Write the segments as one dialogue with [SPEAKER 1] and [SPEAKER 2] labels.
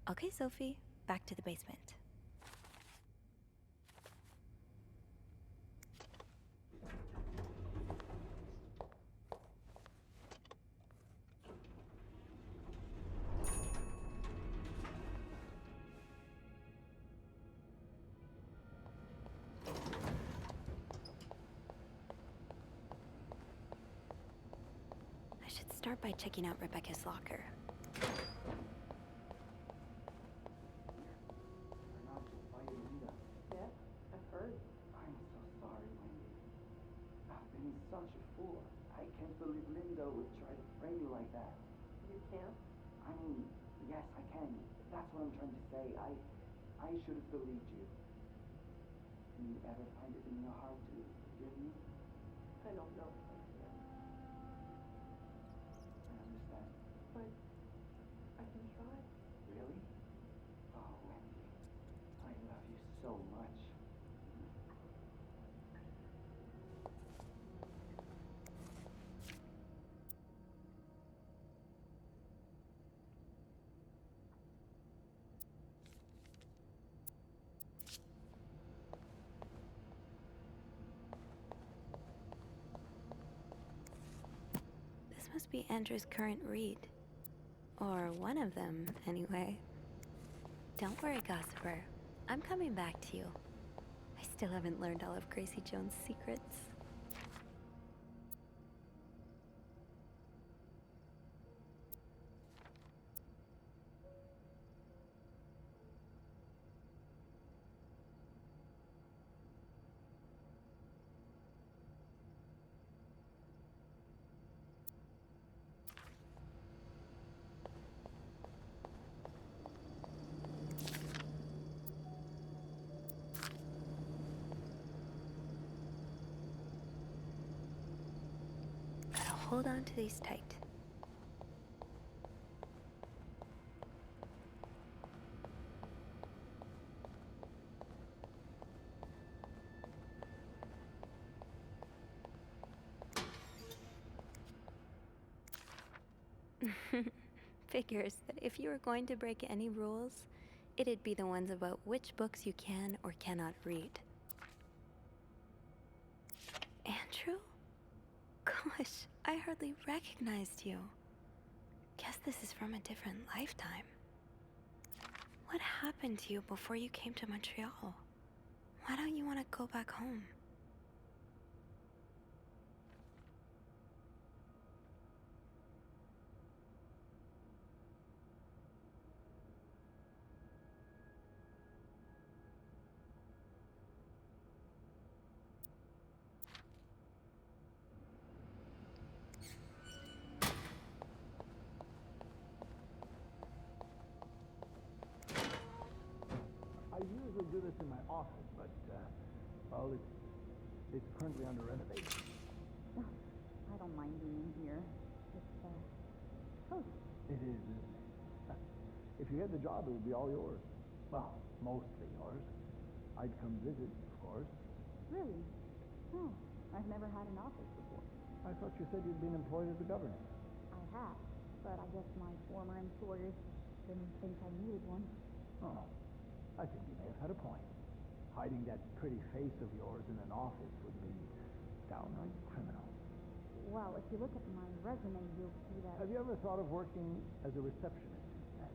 [SPEAKER 1] Okay, Sophie, back to the basement. I should start by checking out Rebecca's locker.
[SPEAKER 2] They're not just fighting Linda.
[SPEAKER 3] Yeah, I've heard.
[SPEAKER 2] I'm so sorry, Wendy. I've been such a fool. I can't believe Linda would try to frame you like that.
[SPEAKER 3] You can't?
[SPEAKER 2] I mean, yes, I can. That's what I'm trying to say. I should have believed you. Do you ever find it in your heart to forgive me?
[SPEAKER 3] I don't know if I can.
[SPEAKER 2] I understand.
[SPEAKER 3] But I can try.
[SPEAKER 2] Really? Oh, Wendy, I love you so much.
[SPEAKER 1] This must be Andrew's current read. Or one of them, anyway. Don't worry, gossiper. I'm coming back to you. I still haven't learned all of Gracie Jones' secrets. Gotta hold on to these tight. Figures that if you were going to break any rules, it'd be the ones about which books you can or cannot read. Andrew? Gosh, I hardly recognized you. Guess this is from a different lifetime. What happened to you before you came to Montreal? Why don't you want to go back home?
[SPEAKER 4] I usually do this in my office, but, well, it's currently under renovation.
[SPEAKER 5] I don't mind being in here. It's, cozy.
[SPEAKER 4] It is, isn't it? If you get the job, it would be all yours. Well, mostly yours. I'd come visit, of course.
[SPEAKER 5] Really? Oh, I've never had an office before.
[SPEAKER 4] I thought you said you'd been employed as a governess.
[SPEAKER 5] I have, but I guess my former employers didn't think I needed one.
[SPEAKER 4] Oh, I think you may have had a point. Hiding that pretty face of yours in an office would be downright criminal.
[SPEAKER 5] Well, if you look at my resume, you'll see that...
[SPEAKER 4] Have you ever thought of working as a receptionist instead?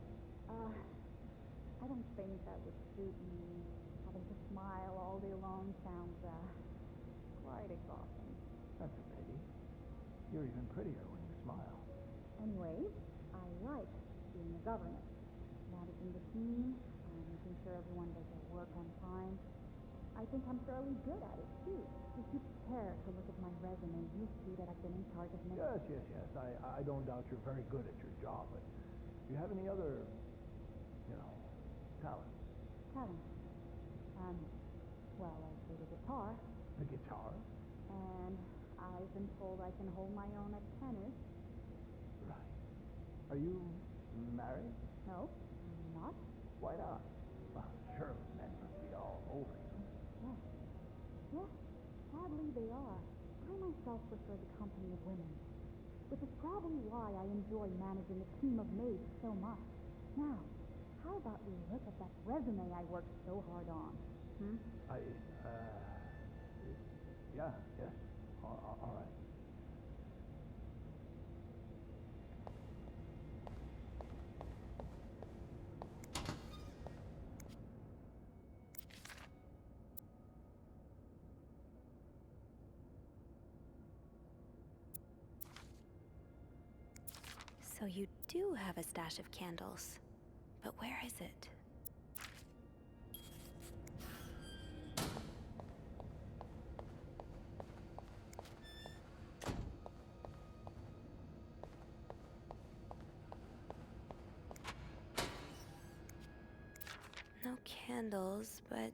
[SPEAKER 5] I don't think that would suit me. Having to smile all day long sounds, quite exhausting.
[SPEAKER 4] That's a pity. You're even prettier when you smile.
[SPEAKER 5] Anyway, I like being a governess. Managing the team, making sure everyone does their work on time. I think I'm fairly good at it, too. If you care to look at my resume, you'll see that I've been in charge of many...
[SPEAKER 4] Yes. I don't doubt you're very good at your job, but do you have any other, talents?
[SPEAKER 5] Talent. Well, I play the guitar.
[SPEAKER 4] The guitar?
[SPEAKER 5] And I've been told I can hold my own at tennis.
[SPEAKER 4] Right. Are you married?
[SPEAKER 5] No, I'm not.
[SPEAKER 4] Why not? Well, surely men must be all over you.
[SPEAKER 5] Yes, sadly they are. I myself prefer the company of women, which is probably why I enjoy managing a team of maids so much. Now, how about we look at that resume I worked so hard on? Hmm?
[SPEAKER 4] Yeah, yes. All right.
[SPEAKER 1] So you do have a stash of candles. But where is it? No candles, but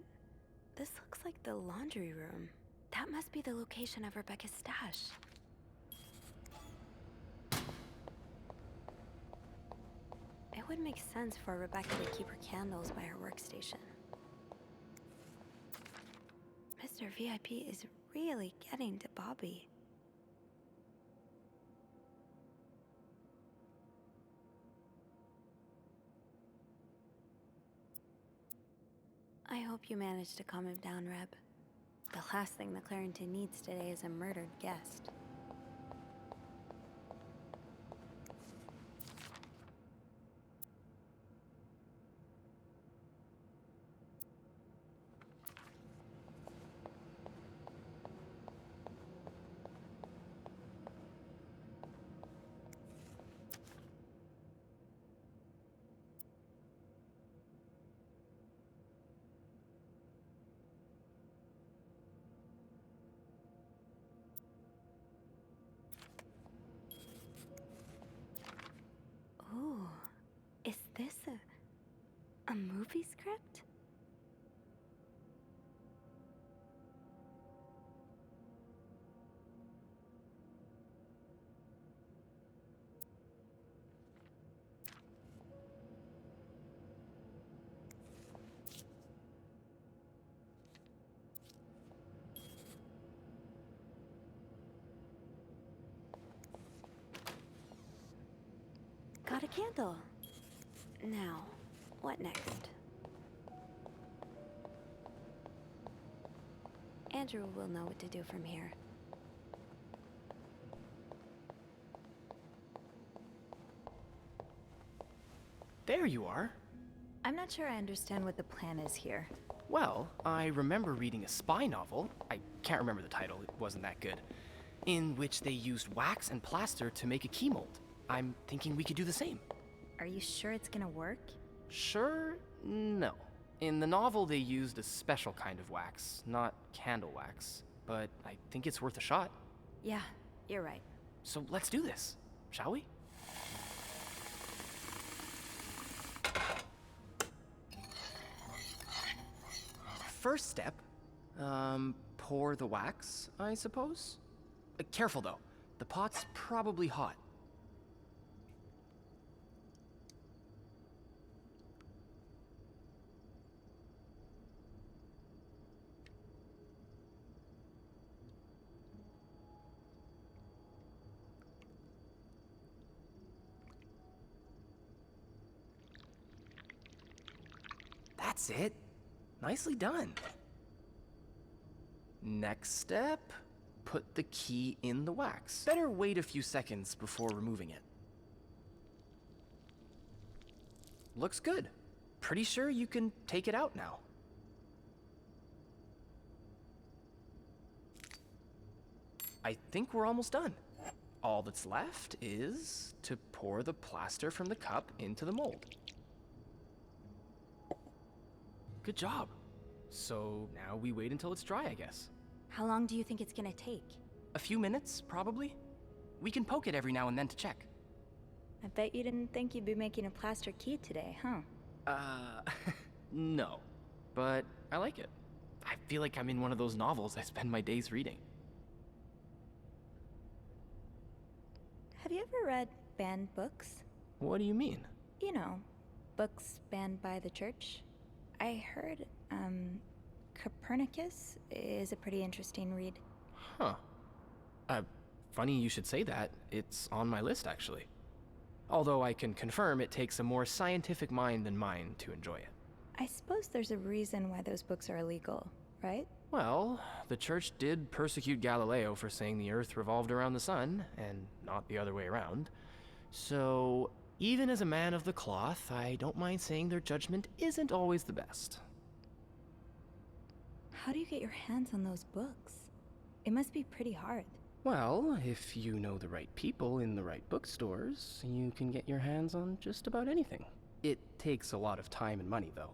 [SPEAKER 1] this looks like the laundry room. That must be the location of Rebecca's stash. It would make sense for Rebecca to keep her candles by her workstation. Mr. VIP is really getting to Bobby. I hope you managed to calm him down, Reb. The last thing the Clarington needs today is a murdered guest. Ooh, is this a movie script? Got a candle. Now, what next? Andrew will know what to do from here.
[SPEAKER 6] There you are.
[SPEAKER 1] I'm not sure I understand what the plan is here.
[SPEAKER 6] Well, I remember reading a spy novel, I can't remember the title, it wasn't that good, in which they used wax and plaster to make a key mold. I'm thinking we could do the same.
[SPEAKER 1] Are you sure it's gonna work?
[SPEAKER 6] Sure? No. In the novel, they used a special kind of wax, not candle wax. But I think it's worth a shot.
[SPEAKER 1] Yeah, you're right.
[SPEAKER 6] So let's do this, shall we? First step, pour the wax, I suppose? Careful though, the pot's probably hot. That's it. Nicely done. Next step, put the key in the wax. Better wait a few seconds before removing it. Looks good. Pretty sure you can take it out now. I think we're almost done. All that's left is to pour the plaster from the cup into the mold. Good job. So now we wait until it's dry, I guess.
[SPEAKER 1] How long do you think it's gonna take?
[SPEAKER 6] A few minutes, probably. We can poke it every now and then to check.
[SPEAKER 1] I bet you didn't think you'd be making a plaster key today, huh?
[SPEAKER 6] No. But I like it. I feel like I'm in one of those novels I spend my days reading.
[SPEAKER 1] Have you ever read banned books?
[SPEAKER 6] What do you mean?
[SPEAKER 1] You know, books banned by the church. I heard, Copernicus is a pretty interesting read.
[SPEAKER 6] Huh. Funny you should say that. It's on my list, actually. Although I can confirm it takes a more scientific mind than mine to enjoy it.
[SPEAKER 1] I suppose there's a reason why those books are illegal, right?
[SPEAKER 6] Well, the church did persecute Galileo for saying the Earth revolved around the sun, and not the other way around. So, even as a man of the cloth, I don't mind saying their judgment isn't always the best.
[SPEAKER 1] How do you get your hands on those books? It must be pretty hard.
[SPEAKER 6] Well, if you know the right people in the right bookstores, you can get your hands on just about anything. It takes a lot of time and money, though.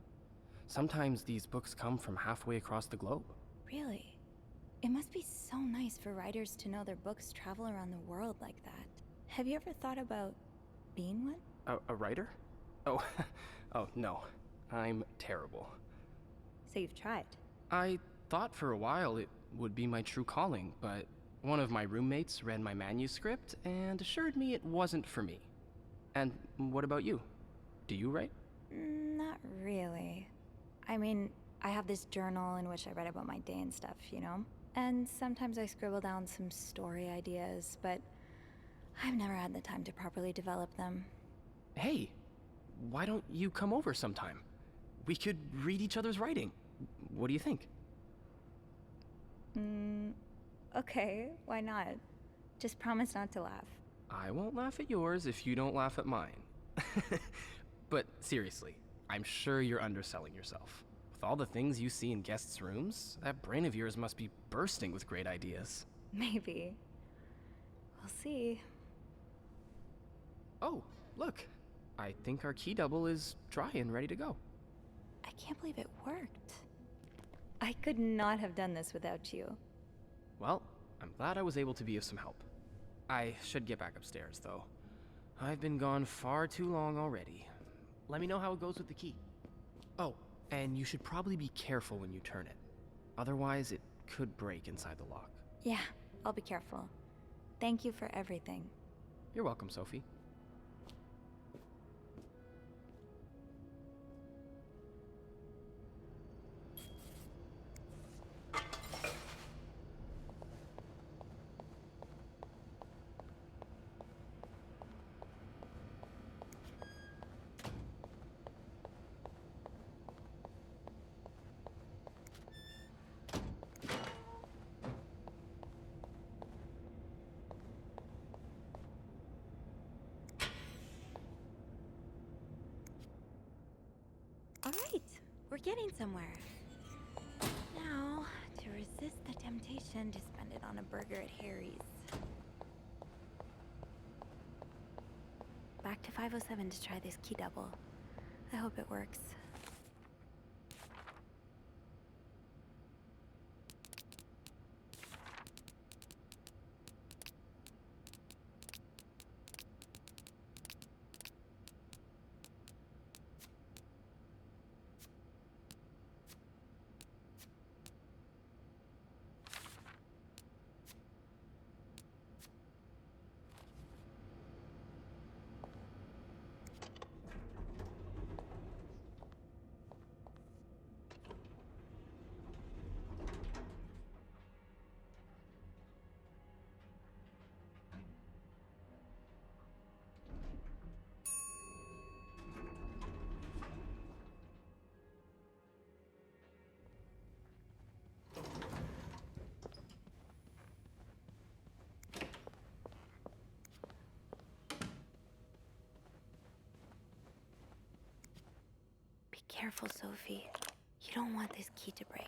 [SPEAKER 6] Sometimes these books come from halfway across the globe.
[SPEAKER 1] Really? It must be so nice for writers to know their books travel around the world like that. Have you ever thought about being one?
[SPEAKER 6] A writer? Oh, oh no. I'm terrible.
[SPEAKER 1] So you've tried.
[SPEAKER 6] I thought for a while it would be my true calling, but one of my roommates read my manuscript and assured me it wasn't for me. And what about you? Do you write?
[SPEAKER 1] Not really. I mean, I have this journal in which I write about my day and stuff, you know? And sometimes I scribble down some story ideas, but I've never had the time to properly develop them.
[SPEAKER 6] Hey, why don't you come over sometime? We could read each other's writing. What do you think?
[SPEAKER 1] Okay, why not? Just promise not to laugh.
[SPEAKER 6] I won't laugh at yours if you don't laugh at mine. But seriously, I'm sure you're underselling yourself. With all the things you see in guests' rooms, that brain of yours must be bursting with great ideas.
[SPEAKER 1] Maybe. We'll see.
[SPEAKER 6] Oh, look. I think our key double is dry and ready to go.
[SPEAKER 1] I can't believe it worked. I could not have done this without you.
[SPEAKER 6] Well, I'm glad I was able to be of some help. I should get back upstairs, though. I've been gone far too long already. Let me know how it goes with the key. Oh, and you should probably be careful when you turn it. Otherwise, it could break inside the lock.
[SPEAKER 1] Yeah, I'll be careful. Thank you for everything.
[SPEAKER 6] You're welcome, Sophie.
[SPEAKER 1] All right, we're getting somewhere. Now, to resist the temptation to spend it on a burger at Harry's. Back to 507 to try this key double. I hope it works. Be careful, Sophie. You don't want this key to break.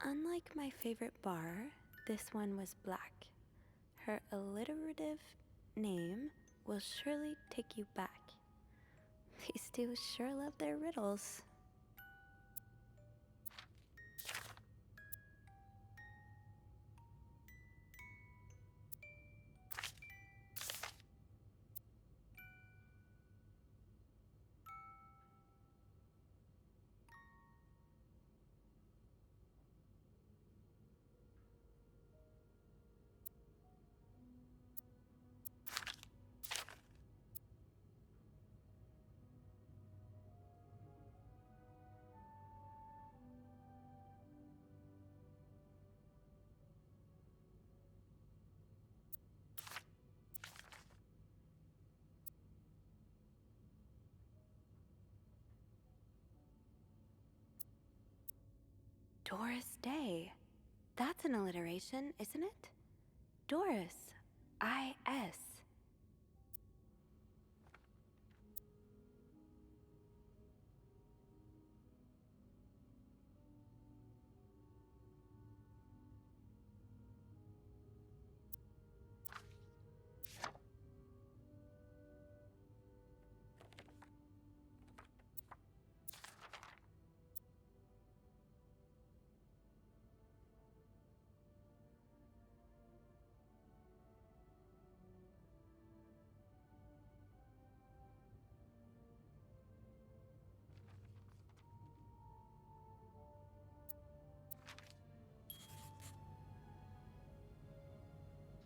[SPEAKER 1] Unlike my favorite bar, this one was black. Her alliterative name will surely take you back. These two sure love their riddles. Doris Day. That's an alliteration, isn't it? Doris. I-S.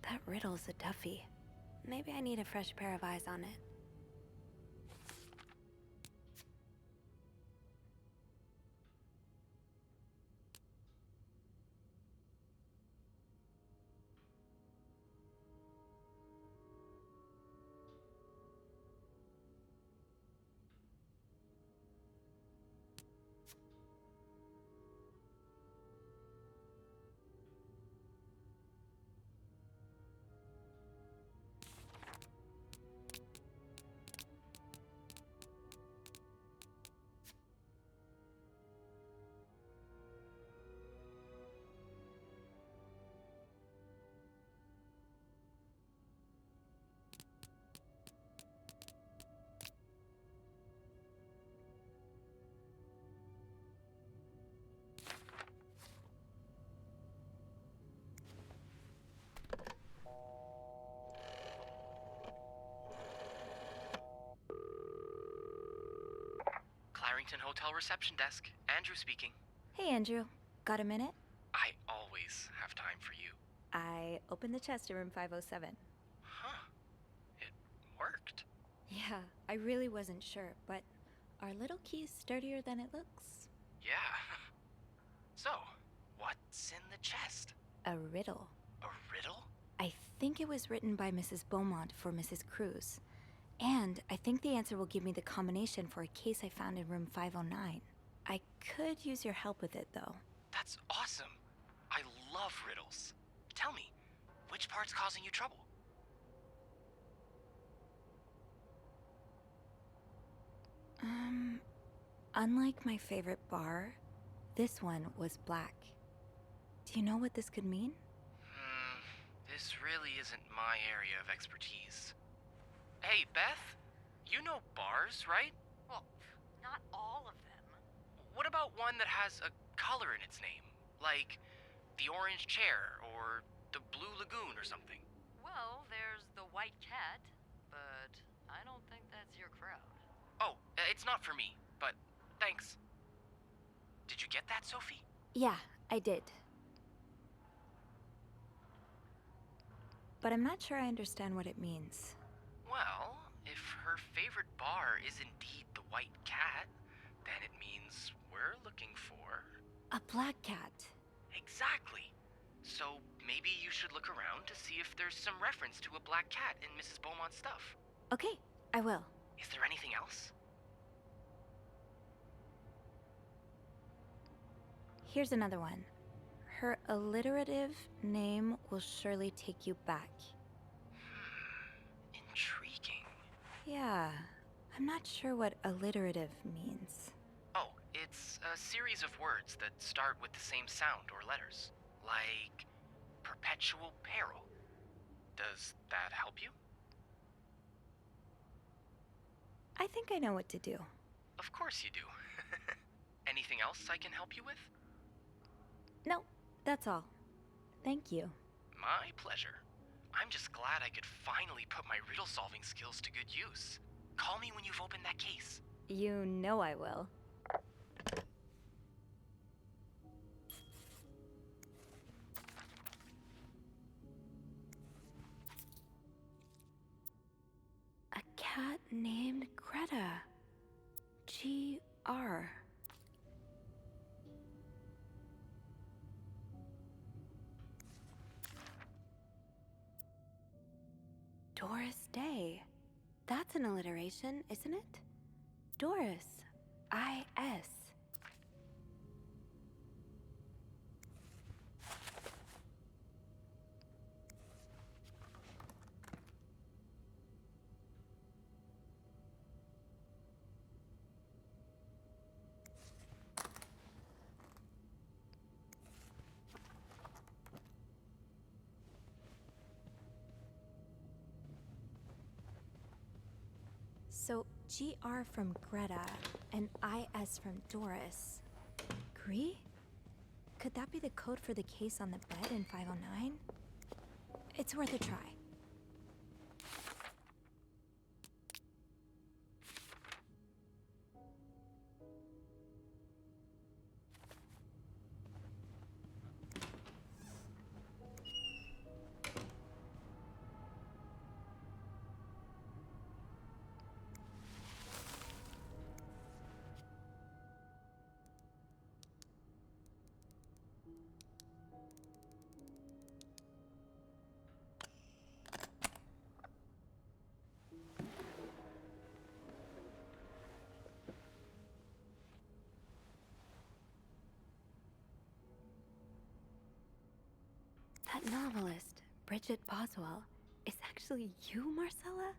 [SPEAKER 1] That riddle's a toughie. Maybe I need a fresh pair of eyes on it.
[SPEAKER 6] Clarington Hotel reception desk. Andrew speaking.
[SPEAKER 1] Hey, Andrew. Got a minute?
[SPEAKER 6] I always have time for you.
[SPEAKER 1] I opened the chest in room 507.
[SPEAKER 6] Huh. It worked.
[SPEAKER 1] Yeah, I really wasn't sure, but our little key's sturdier than it looks.
[SPEAKER 6] Yeah. So, what's in the chest?
[SPEAKER 1] A riddle.
[SPEAKER 6] A riddle?
[SPEAKER 1] I think it was written by Mrs. Beaumont for Mrs. Cruz. And I think the answer will give me the combination for a case I found in room 509. I could use your help with it, though.
[SPEAKER 6] That's awesome. I love riddles. Tell me, which part's causing you trouble?
[SPEAKER 1] Unlike my favorite bar, this one was black. Do you know what this could mean?
[SPEAKER 6] This really isn't my area of expertise. Hey, Beth, you know bars, right?
[SPEAKER 7] Well, not all of them.
[SPEAKER 6] What about one that has a color in its name? Like the Orange Chair or the Blue Lagoon or something?
[SPEAKER 7] Well, there's the White Cat, but I don't think that's your crowd.
[SPEAKER 6] Oh, it's not for me, but thanks. Did you get that, Sophie?
[SPEAKER 1] Yeah, I did. But I'm not sure I understand what it means.
[SPEAKER 6] Well, if her favorite bar is indeed the White Cat, then it means we're looking for...
[SPEAKER 1] A black cat.
[SPEAKER 6] Exactly. So maybe you should look around to see if there's some reference to a black cat in Mrs. Beaumont's stuff.
[SPEAKER 1] Okay, I will.
[SPEAKER 6] Is there anything else?
[SPEAKER 1] Here's another one. Her alliterative name will surely take you back.
[SPEAKER 6] Intriguing.
[SPEAKER 1] Yeah, I'm not sure what alliterative means.
[SPEAKER 6] Oh, it's a series of words that start with the same sound or letters. Like perpetual peril. Does that help you?
[SPEAKER 1] I think I know what to do.
[SPEAKER 6] Of course you do. Anything else I can help you with?
[SPEAKER 1] No, that's all. Thank you.
[SPEAKER 6] My pleasure. I'm just glad I could finally put my riddle-solving skills to good use. Call me when you've opened that case.
[SPEAKER 1] You know I will. A cat named Greta. G.R. Doris Day. That's an alliteration, isn't it? Doris. I-S. So GR from Greta and IS from Doris. Gree? Could that be the code for the case on the bed in 509? It's worth a try. That novelist, Bridget Boswell, is actually you, Marcella?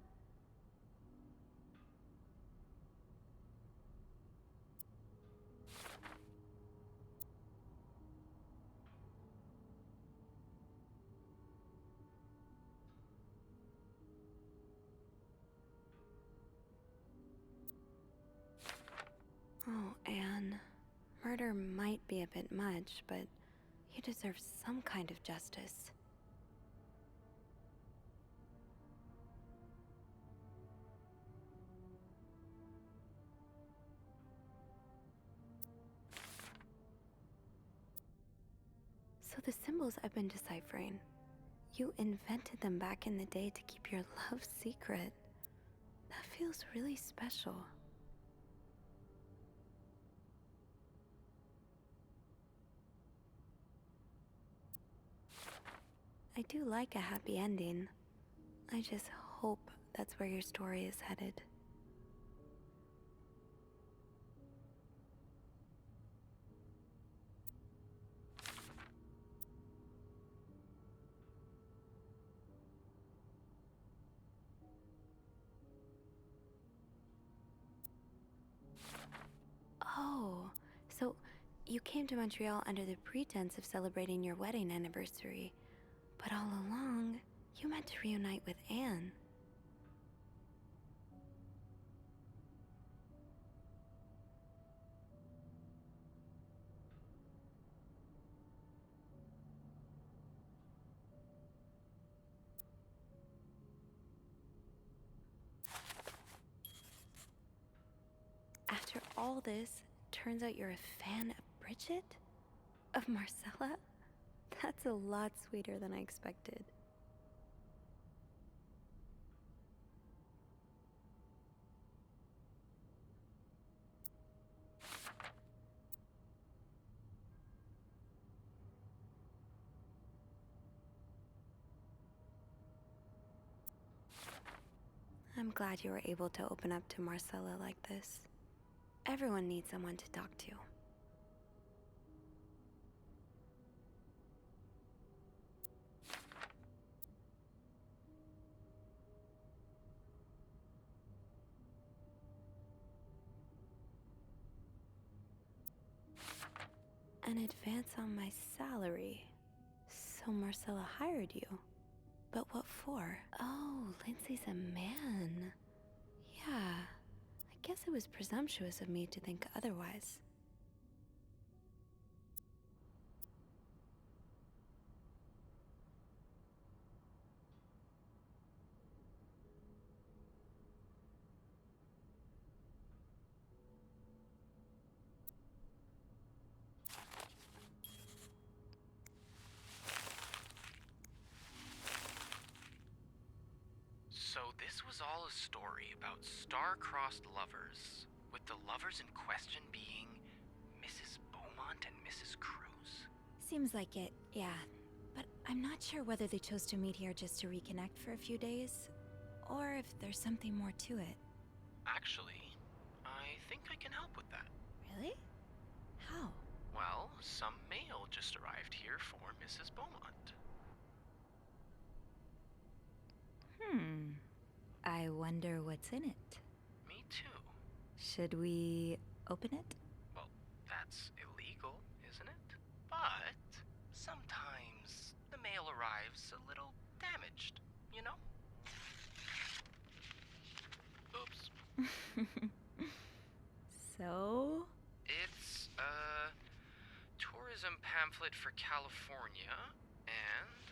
[SPEAKER 1] Oh, Anne. Murder might be a bit much, but you deserve some kind of justice. So the symbols I've been deciphering, you invented them back in the day to keep your love secret. That feels really special. I do like a happy ending. I just hope that's where your story is headed. Oh, so you came to Montreal under the pretense of celebrating your wedding anniversary, but all along, you meant to reunite with Anne. After all this, turns out you're a fan of Bridget? Of Marcella? That's a lot sweeter than I expected. I'm glad you were able to open up to Marcella like this. Everyone needs someone to talk to. An advance on my salary. So Marcella hired you. But what for? Oh, Lindsay's a man. Yeah, I guess it was presumptuous of me to think otherwise.
[SPEAKER 6] So this was all a story about star-crossed lovers, with the lovers in question being Mrs. Beaumont and Mrs. Cruz?
[SPEAKER 1] Seems like it, yeah. But I'm not sure whether they chose to meet here just to reconnect for a few days, or if there's something more to it.
[SPEAKER 6] Actually, I think I can help with that.
[SPEAKER 1] Really? How?
[SPEAKER 6] Well, some mail just arrived here for Mrs. Beaumont.
[SPEAKER 1] I wonder what's in it.
[SPEAKER 6] Me too.
[SPEAKER 1] Should we open it?
[SPEAKER 6] Well, that's illegal, isn't it? But sometimes the mail arrives a little damaged, you know? Oops.
[SPEAKER 1] So?
[SPEAKER 6] It's a tourism pamphlet for California and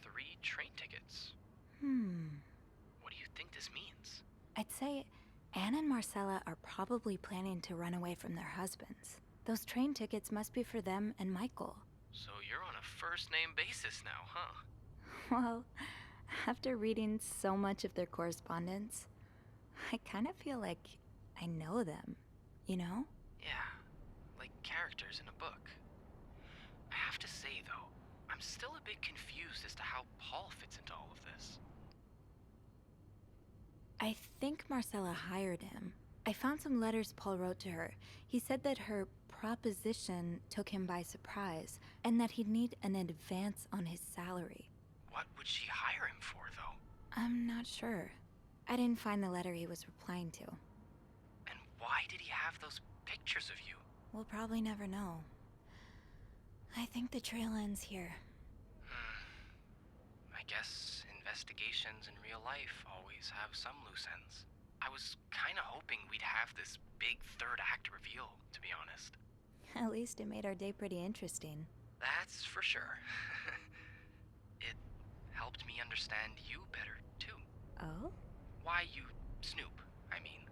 [SPEAKER 6] 3 train tickets. What do you think this means?
[SPEAKER 1] I'd say Anne and Marcella are probably planning to run away from their husbands. Those train tickets must be for them and Michael.
[SPEAKER 6] So you're on a first-name basis now, huh?
[SPEAKER 1] Well, after reading so much of their correspondence, I kind of feel like I know them, you know?
[SPEAKER 6] Yeah, like characters in a book. I have to say, though, I'm still a bit confused as to how Paul fits into all of this.
[SPEAKER 1] I think Marcella hired him. I found some letters Paul wrote to her. He said that her proposition took him by surprise, and that he'd need an advance on his salary.
[SPEAKER 6] What would she hire him for, though?
[SPEAKER 1] I'm not sure. I didn't find the letter he was replying to.
[SPEAKER 6] And why did he have those pictures of you?
[SPEAKER 1] We'll probably never know. I think the trail ends here.
[SPEAKER 6] I guess investigations in real life always have some loose ends. I was kinda hoping we'd have this big third act reveal, to be honest.
[SPEAKER 1] At least it made our day pretty interesting.
[SPEAKER 6] That's for sure. It helped me understand you better, too.
[SPEAKER 1] Oh?
[SPEAKER 6] Why you snoop, I mean.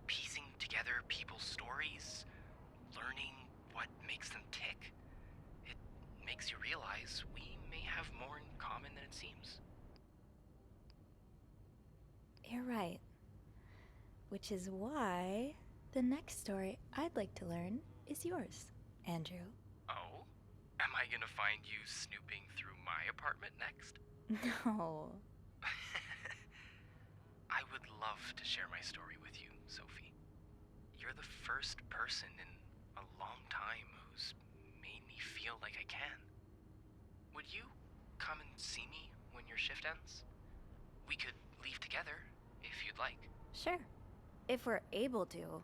[SPEAKER 6] Piecing together people's stories, learning what makes them tick. It makes you realize we may have more in common than it seems.
[SPEAKER 1] You're right. Which is why the next story I'd like to learn is yours, Andrew.
[SPEAKER 6] Oh? Am I gonna find you snooping through my apartment next?
[SPEAKER 1] No.
[SPEAKER 6] I would love to share my story with you, Sophie. You're the first person in a long time who's made me feel like I can. Would you come and see me when your shift ends? We could leave together, if you'd like.
[SPEAKER 1] Sure. If we're able to.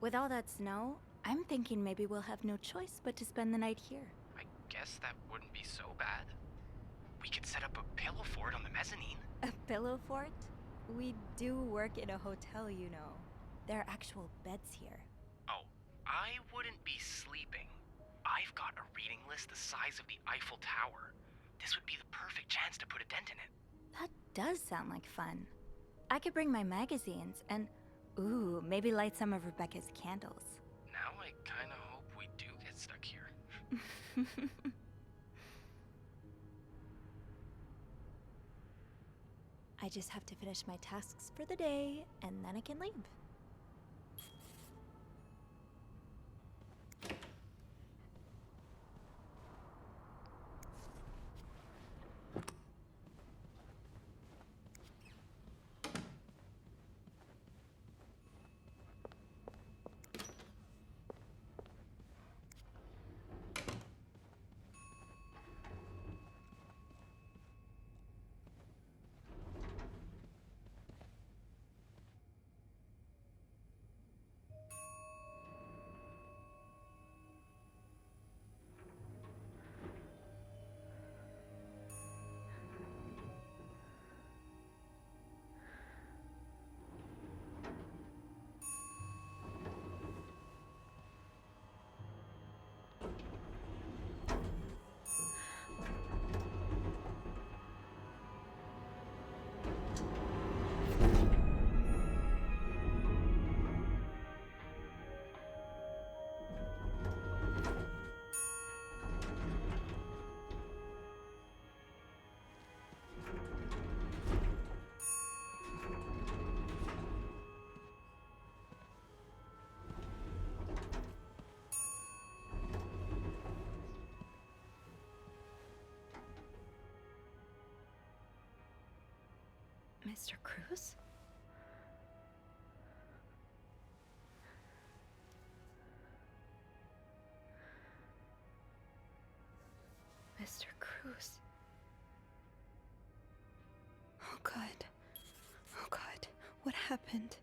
[SPEAKER 1] With all that snow, I'm thinking maybe we'll have no choice but to spend the night here.
[SPEAKER 6] I guess that wouldn't be so bad. We could set up a pillow fort on the mezzanine.
[SPEAKER 1] A pillow fort? We do work in a hotel, you know. There are actual beds here.
[SPEAKER 6] Oh, I wouldn't be sleeping. I've got a reading list the size of the Eiffel Tower. This would be the perfect chance to put a dent in it.
[SPEAKER 1] That does sound like fun. I could bring my magazines and, ooh, maybe light some of Rebecca's candles.
[SPEAKER 6] Now I kinda hope we do get stuck here.
[SPEAKER 1] I just have to finish my tasks for the day, and then I can leave. Mr. Cruz? Mr. Cruz. Oh God. Oh God. What happened?